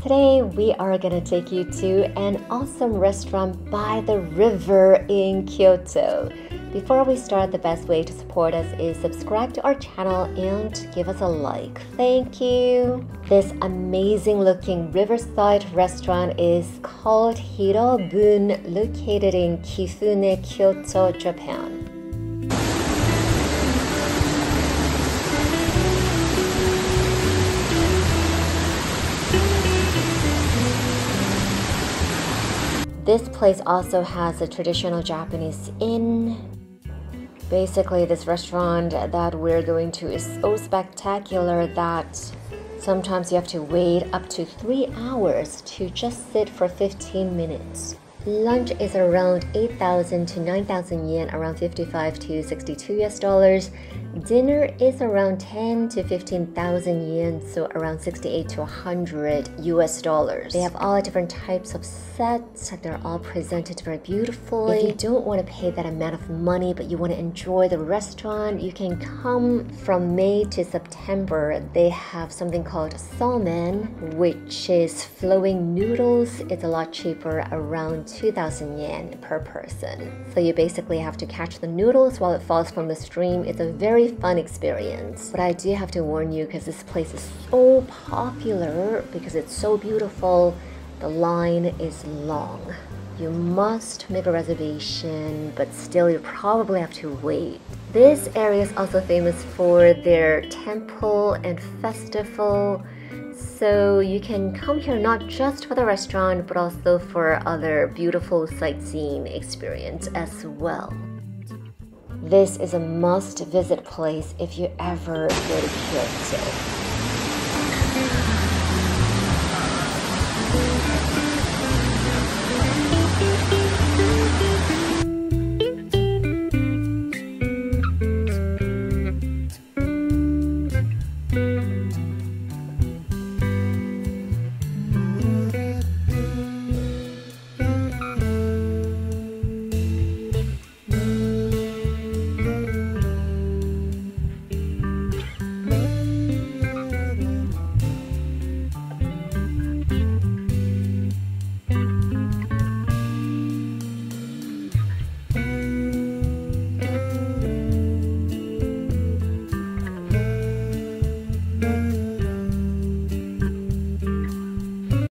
Today we are gonna take you to an awesome restaurant by the river in Kyoto. Before we start, the best way to support us is subscribe to our channel and give us a like. Thank you! This amazing looking riverside restaurant is called Hirobun, located in Kyoto, Kyoto, Japan. This place also has a traditional Japanese inn. Basically, this restaurant that we're going to is so spectacular that sometimes you have to wait up to 3 hours to just sit for 15 minutes. Lunch is around 8,000 to 9,000 yen, around 55 to 62 US dollars. Dinner is around 10 to 15,000 yen, so around 68 to 100 US dollars. They have all different types of sets. They're all presented very beautifully. If you don't want to pay that amount of money but you want to enjoy the restaurant, you can come from May to September. They have something called salmon, which is flowing noodles. It's a lot cheaper, around 2,000 yen per person. So you basically have to catch the noodles while it falls from the stream. It's a very fun experience. But I do have to warn you, because this place is so popular, because it's so beautiful, the line is long. You must make a reservation, but still you probably have to wait. This area is also famous for their temple and festival. So you can come here not just for the restaurant, but also for other beautiful sightseeing experience as well. This is a must-visit place if you ever go to Kyoto.